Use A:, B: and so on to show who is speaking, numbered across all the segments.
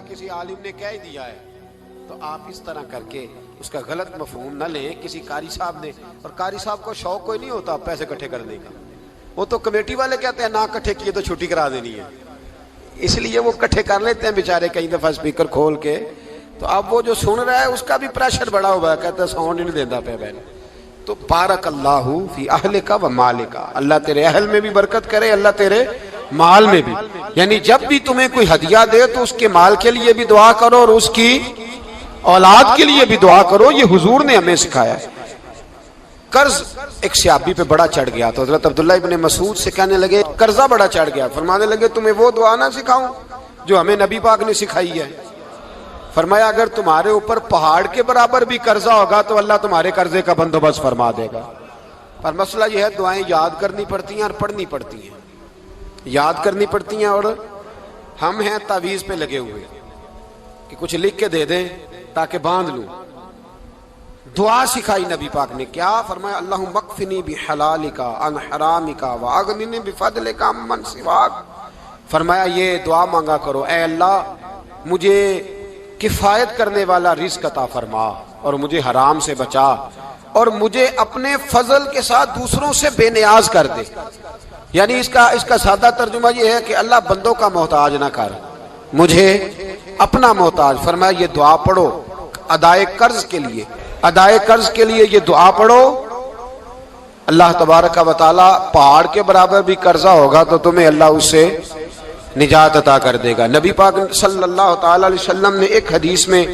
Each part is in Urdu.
A: کسی عالم نے کہہ دیا ہے تو آپ اس طرح کر کے اس کا غلط مفہوم نہ لیں. کسی قاری صاحب نے, اور قاری صاحب کو شوق کوئی نہیں ہوتا پیسے اکٹھے کرنے کا, وہ تو کمیٹی والے کہتے ہیں نہ اکٹھے کیے تو چھٹی کرا دینی ہے, اس لیے وہ اکٹھے کر لیتے ہیں بیچارے کئی دفعہ اسپیکر کھول کے. تو اب وہ جو سن رہا ہے اس کا بھی پریشر بڑا ہوا ہے, کہتا ہے ساؤنڈ نہیں دیتا پہ بہن. تو بارک اللہ فی اہلک و مالک, اللہ تیرے اہل میں بھی برکت کرے, اللہ تیرے مال میں بھی. یعنی جب بھی تمہیں کوئی ہدیہ دے تو اس کے مال کے لیے بھی دعا کرو اور اس کی اولاد کے لیے بھی دعا کرو. یہ حضور نے ہمیں سکھایا ہے. قرض ایک صحابی پہ بڑا چڑھ گیا تو حضرت عبداللہ ابن مسعود سے کہنے لگے قرضہ بڑا چڑھ گیا. فرمانے لگے تمہیں وہ دعا نہ سکھاؤں جو ہمیں نبی پاک نے سکھائی ہے. فرمایا اگر تمہارے اوپر پہاڑ کے برابر بھی قرضہ ہوگا تو اللہ تمہارے قرضے کا بندوبست فرما دے گا. پر مسئلہ یہ ہے دعائیں یاد کرنی پڑتی ہیں اور پڑھنی پڑتی ہیں. یاد کرنی پڑتی ہیں اور ہم ہیں تعویذ پہ لگے ہوئے کہ کچھ لکھ کے دے دیں تاکہ باندھ لوں. دعا سکھائی نبی پاک نے, کیا فرمایا اللہم اکفنی بحلالک عن حرامک واغننی بفضلک عمن سواک. فرمایا یہ دعا مانگا کرو, اے اللہ مجھے کفایت کرنے والا رزق عطا فرما اور مجھے حرام سے بچا اور مجھے اپنے فضل کے ساتھ دوسروں سے بے نیاز کر دے. یعنی اس کا سادہ ترجمہ یہ ہے کہ اللہ بندوں کا محتاج نہ کر, مجھے اپنا محتاج. فرمایا یہ دعا پڑھو ادائے قرض کے لیے, ادائے قرض کے لیے یہ دعا پڑھو. اللہ تبارک و تعالی پہاڑ کے برابر بھی قرضہ ہوگا تو تمہیں اللہ اس سے نجات عطا کر دے گا. نبی پاک صلی اللہ تعالی علیہ وسلم نے ایک حدیث میں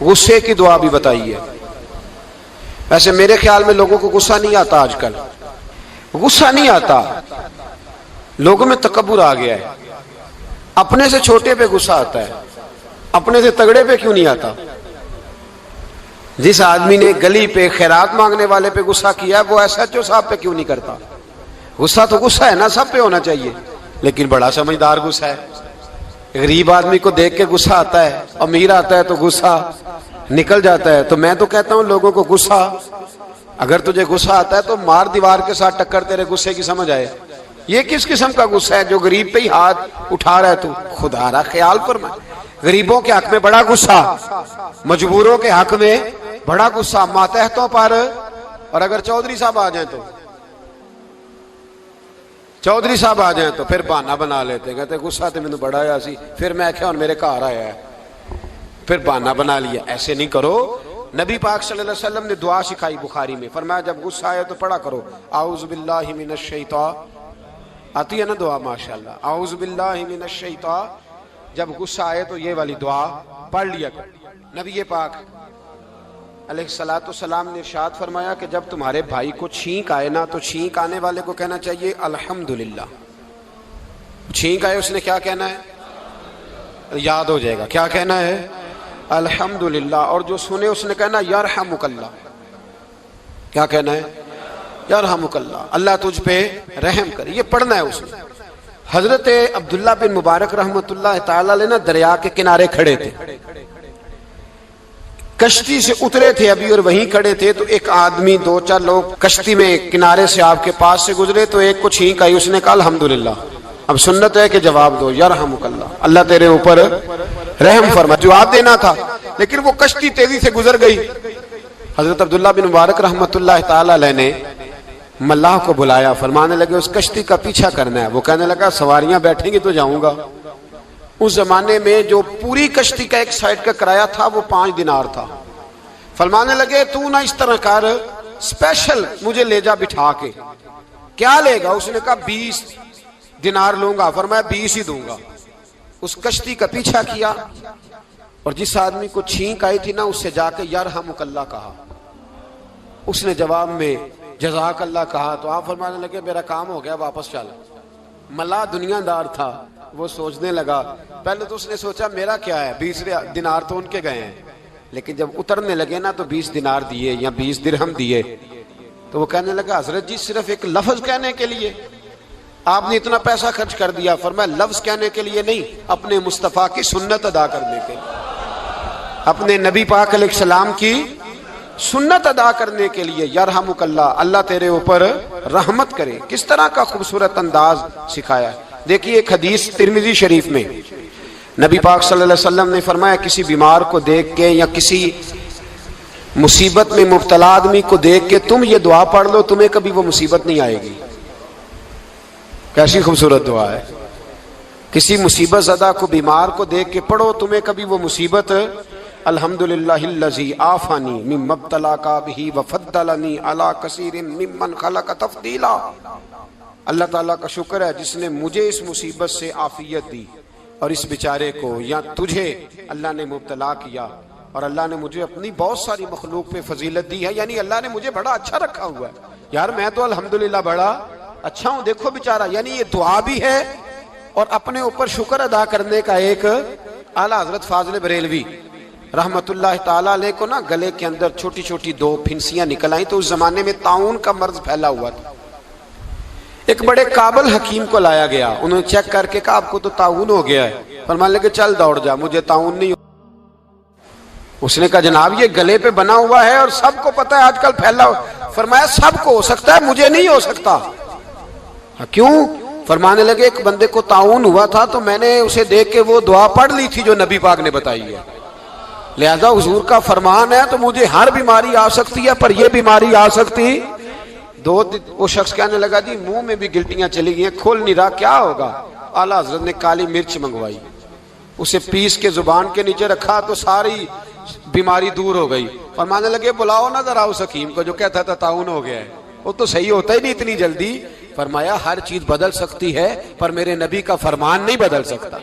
A: غصے کی دعا بھی بتائی ہے. ویسے میرے خیال میں لوگوں کو غصہ نہیں آتا, آج کل غصہ نہیں آتا, لوگوں میں تکبر آ گیا ہے. اپنے سے چھوٹے پہ غصہ آتا ہے, اپنے سے تگڑے پہ کیوں نہیں آتا. جس آدمی نے گلی پہ خیرات مانگنے والے پہ غصہ کیا وہ ایس ایچ او صاحب پہ کیوں نہیں کرتا. غصہ تو غصہ ہے نا, سب پہ ہونا چاہیے, لیکن بڑا سمجھدار غصہ ہے. غریب آدمی کو دیکھ کے غصہ آتا ہے, امیر آتا ہے تو غصہ نکل جاتا ہے. تو میں تو کہتا ہوں لوگوں کو غصہ, اگر تجھے غصہ آتا ہے تو مار دیوار کے ساتھ ٹکر تیرے غصے کی سمجھ آئے. یہ کس قسم کا غصہ ہے جو غریب پہ ہی ہاتھ اٹھا رہا ہے. تو خدا را خیال فرما, غریبوں کے حق میں بڑا غصہ, مجبوروں کے حق میں بڑا غصہ, ماتحتوں پر. اور اگر چودھری صاحب آ جائیں تو چودھری صاحب آ جائیں تو پھر بہانہ بنا لیتے, کہتے غصہ تو مجھے بڑا آیا سی, پھر میں کیا میرے گھر آیا ہے, پھر بہانہ بنا لیا. ایسے نہیں کرو. نبی پاک صلی اللہ علیہ وسلم نے دعا سکھائی بخاری میں, فرمایا جب غصہ آئے تو پڑھا کرو اعوذ باللہ من الشیطان. آتی ہے نا دعا ماشاءاللہ, اعوذ باللہ من الشیطان. جب غصہ آئے تو یہ والی دعا پڑھ لیا کرو. نبی پاک علیہ الصلوۃ والسلام نے ارشاد فرمایا کہ جب تمہارے بھائی کو چھینک آئے نا تو چھینک آنے والے کو کہنا چاہیے الحمدللہ. چھینک آئے اس نے کیا کہنا ہے, یاد ہو جائے گا کیا کہنا ہے, الحمدللہ. اور جو سنے اس نے کہنا یرحمک اللہ. کیا کہنا ہے, یرحمک اللہ, اللہ تجھ پہ رحم کرے. یہ پڑھنا ہے اس نے. حضرت عبداللہ بن مبارک رحمۃ اللہ تعالی علیہ نا دریا کے کنارے کھڑے تھے, کشتی سے اترے تھے ابھی اور وہیں کھڑے تھے. تو ایک آدمی, دو چار لوگ کشتی میں کنارے سے آپ کے پاس سے گزرے تو ایک کو چھینک آئی, اس نے کہا الحمدللہ. اب سنت ہے کہ جواب دو یرحمک اللہ, اللہ تیرے اوپر رحم فرما. جواب دینا تھا لیکن وہ کشتی تیزی سے گزر گئی. حضرت عبداللہ بن مبارک رحمۃ اللہ تعالی علیہ نے ملاح کو بلایا, فرمانے لگے اس کشتی کا پیچھا کرنا ہے. وہ کہنے لگا سواریاں بیٹھیں گی تو جاؤں گا. اس زمانے میں جو پوری کشتی کا ایک سائیڈ کا کرایہ تھا وہ 5 دینار تھا. فرمانے لگے تو نہ اس طرح کر, اسپیشل مجھے لے جا بٹھا کے. کیا لے گا, اس نے کہا 20 دینار لوں گا. فرمایا 20 ہی دوں گا. اس کشتی کا پیچھا کیا اور جس آدمی کو چھینک آئی تھی نا اس سے جا کے یرحمک اللہ کہا. اس نے جواب میں جزاک اللہ کہا. تو آپ فرمانے لگے میرا کام ہو گیا, واپس چل. ملا دنیا دار تھا, وہ سوچنے لگا. پہلے تو اس نے سوچا میرا کیا ہے, 20 دینار تو ان کے گئے ہیں. لیکن جب اترنے لگے نا تو 20 دینار دیے یا 20 درہم دیے. تو وہ کہنے لگا حضرت جی صرف ایک لفظ کہنے کے لیے آپ نے اتنا پیسہ خرچ کر دیا. فرمایا لفظ کہنے کے لیے نہیں, اپنے مصطفیٰ کی سنت ادا کرنے کے لیے, اپنے نبی پاک علیہ السلام کی سنت ادا کرنے کے لیے. یرحمک اللہ, اللہ تیرے اوپر رحمت کرے. کس طرح کا خوبصورت انداز سکھایا ہے. دیکھیے ایک حدیث ترمذی شریف میں نبی پاک صلی اللہ علیہ وسلم نے فرمایا کسی بیمار کو دیکھ کے یا کسی مصیبت میں مبتلا آدمی کو دیکھ کے تم یہ دعا پڑھ لو، تمہیں کبھی وہ مصیبت نہیں آئے گی۔ کیسی خوبصورت دعا ہے۔ کسی مصیبت زدہ کو بیمار کو دیکھ کے پڑھو، تمہیں کبھی وہ مصیبت الحمدللہ الذی عافانی مما ابتلاک بہ وفضلنی علی کثیر ممن خلق تفضیلا۔ اللہ تعالیٰ کا شکر ہے جس نے مجھے اس مصیبت سے عافیت دی اور اس بیچارے کو یا تجھے اللہ نے مبتلا کیا، اور اللہ نے مجھے اپنی بہت ساری مخلوق پہ فضیلت دی ہے، یعنی اللہ نے مجھے بڑا اچھا رکھا ہوا ہے یار، میں تو الحمدللہ بڑا اچھا ہوں، دیکھو بیچارہ۔ یعنی یہ دعا بھی ہے اور اپنے اوپر شکر ادا کرنے کا ایک اعلیٰ حضرت فاضل بریلوی رحمت اللہ تعالیٰ علیہ کو نا گلے کے اندر چھوٹی چھوٹی 2 پھنسیاں نکل آئیں، تو اس زمانے میں طاعون کا مرض پھیلا ہوا تھا۔ ایک بڑے قابل حکیم کو لایا گیا، انہوں نے چیک کر کے کہا آپ کو تو طاعون ہو گیا ہے۔ فرمانے لگے چل دوڑ جا، مجھے طاعون نہیں۔ اس نے کہا جناب یہ گلے پہ بنا ہوا ہے اور سب کو پتہ ہے آج کل پھیلا ہوا۔ فرمایا سب کو ہو سکتا ہے، مجھے نہیں ہو سکتا۔ کیوں؟ فرمانے لگے ایک بندے کو طاعون ہوا تھا تو میں نے اسے دیکھ کے وہ دعا پڑھ لی تھی جو نبی پاک نے بتائی ہے، لہذا حضور کا فرمان ہے تو مجھے ہر بیماری آ سکتی ہے پر یہ بیماری آ سکتی۔ وہ شخص کہنے لگا جی منہ میں بھی گلٹیاں چلی گئی ہیں، کھول نہیں رہا، کیا ہوگا؟ اعلیٰ حضرت نے کالی مرچ منگوائی، اسے پیس کے زبان کے نیچے رکھا تو ساری بیماری دور ہو گئی۔ فرمانے لگے بلاؤ نہ ذرا اس حکیم کو جو کہتا تھا طاعون ہو گیا ہے، وہ تو صحیح ہوتا ہی نہیں اتنی جلدی۔ فرمایا ہر چیز بدل سکتی ہے پر میرے نبی کا فرمان نہیں بدل سکتا،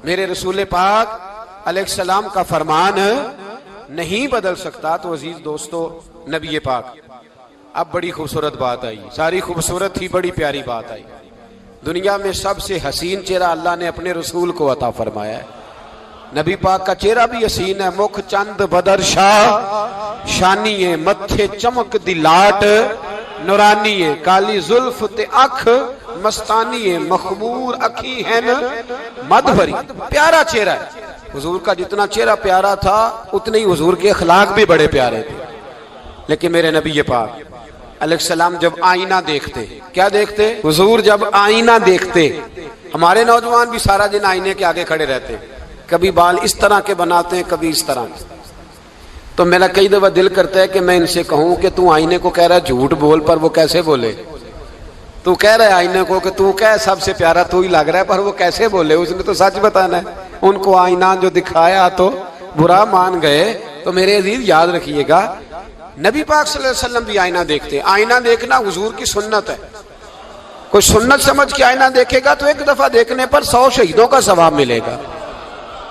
A: میرے رسول پاک علیہ السلام کا فرمان نہیں بدل سکتا۔ تو عزیز دوستو، نبی پاک اب بڑی خوبصورت بات آئی، ساری خوبصورت تھی، بڑی پیاری بات آئی۔ دنیا میں سب سے حسین چہرہ اللہ نے اپنے رسول کو عطا فرمایا ہے۔ نبی پاک کا چہرہ بھی حسین ہے، مکھ چند بدر شاہ شانی ہے، متھے چمک دی لاٹ نورانی ہے، کالی زلف تے اکھ مستانی ہے، مخمور اکھی ہے مد بھری۔ پیارا چہرہ ہے حضور کا، جتنا چہرہ پیارا تھا اتنے ہی حضور کے اخلاق بھی بڑے پیارے تھے۔ لیکن میرے نبی پاک علیہ السلام جب آئینہ دیکھتے، کیا دیکھتے؟ حضور جب آئینہ دیکھتے، ہمارے نوجوان بھی سارا دن آئینے کے آگے کھڑے رہتے، کبھی بال اس طرح کے بناتے ہیں کبھی اس طرح کے۔ تو میرا کئی دفعہ دل کرتا ہے کہ میں ان سے کہوں کہ تو آئینے کو کہہ رہا ہے جھوٹ بول، پر وہ کیسے بولے؟ تو کہہ رہا ہے آئینے کو کہ تو کہہ سب سے پیارا تو ہی لگ رہا ہے، پر وہ کیسے بولے؟ اس نے تو سچ بتانا ہے۔ ان کو آئینہ جو دکھایا تو برا مان گئے۔ تو میرے عزیز یاد رکھیے گا، نبی پاک صلی اللہ علیہ وسلم بھی آئینہ دیکھتے۔ آئینہ دیکھنا حضور کی سنت ہے، کوئی سنت سمجھ کے آئینہ دیکھے گا تو ایک دفعہ دیکھنے پر 100 شہیدوں کا ثواب ملے گا۔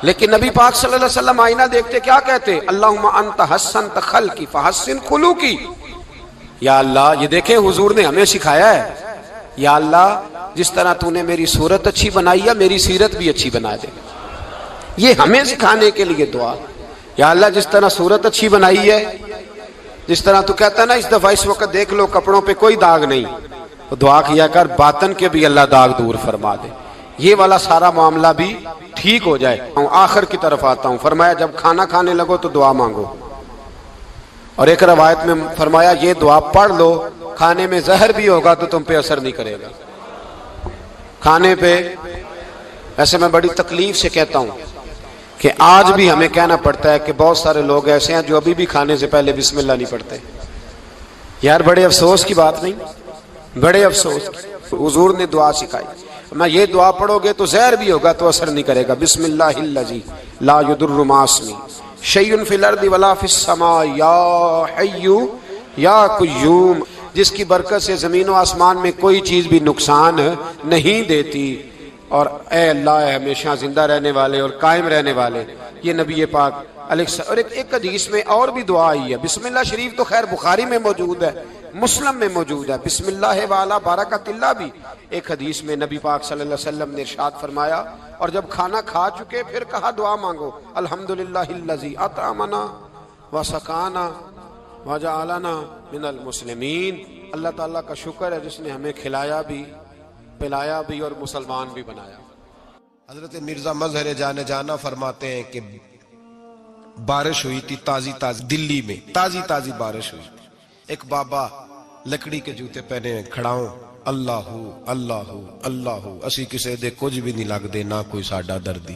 A: لیکن نبی پاک صلی اللہ علیہ وسلم آئینہ دیکھتے کیا کہتے؟ اللہم انت حسنت خلقی فحسن خلوقی۔ یا اللہ، یہ دیکھیں حضور نے ہمیں سکھایا ہے، یا اللہ جس طرح تو نے میری صورت اچھی بنائی ہے میری سیرت بھی اچھی بنا دے۔ یہ ہمیں سکھانے کے لیے دعا، یا اللہ جس طرح صورت اچھی بنائی ہے، جس طرح تو کہتا ہے نا اس دفعہ اس وقت دیکھ لو کپڑوں پہ کوئی داغ نہیں، تو دعا کیا کر باطن کے بھی اللہ داغ دور فرما دے، یہ والا سارا معاملہ بھی ٹھیک ہو جائے۔ آخر کی طرف آتا ہوں، فرمایا جب کھانا کھانے لگو تو دعا مانگو، اور ایک روایت میں فرمایا یہ دعا پڑھ لو، کھانے میں زہر بھی ہوگا تو تم پہ اثر نہیں کرے گا۔ کھانے پہ ایسے میں بڑی تکلیف سے کہتا ہوں کہ آج بھی ہمیں کہنا پڑتا ہے کہ بہت سارے لوگ ایسے ہیں جو ابھی بھی کھانے سے پہلے بسم اللہ نہیں پڑھتے۔ یار بڑے افسوس کی بات نہیں؟ بڑے افسوس۔ حضور نے دعا سکھائی، میں یہ دعا پڑھو گے تو زہر بھی ہوگا تو اثر نہیں کرے گا۔ بسم اللہ الذی لا یضر مع اسمہ شیء فی الارض ولا فی السماء یا حی یا قیوم، جس کی برکت سے زمین و آسمان میں کوئی چیز بھی نقصان نہیں دیتی، اور اے اللہ اے ہمیشہ زندہ رہنے والے اور قائم رہنے والے۔ یہ نبی پاک علیہ السلام۔ اور ایک حدیث میں اور بھی دعا آئی ہے، بسم اللہ شریف تو خیر بخاری میں موجود ہے، مسلم میں موجود ہے، بسم اللہ وعلی برکت اللہ بھی ایک حدیث میں نبی پاک صلی اللہ علیہ وسلم نے ارشاد فرمایا۔ اور جب کھانا کھا چکے پھر کہا دعا مانگو، الحمدللہ الذی اطعمنا وسقانا وجعلنا من المسلمین۔ اللہ تعالیٰ کا شکر ہے جس نے ہمیں کھلایا بھی، پلایا بھی اور مسلمان بھی بنایا۔
B: حضرت مرزا مظہر جانے جانا فرماتے ہیں کہ بارش ہوئی تھی تازی تازی، دلی میں تازی تازی بارش ہوئی تھی، ایک بابا لکڑی کے جوتے پہنے کھڑا ہوں، اللہ اللہ اللہ اسی کسے دے کچھ بھی نہیں لگ دے نہ کوئی ساڈا دردی،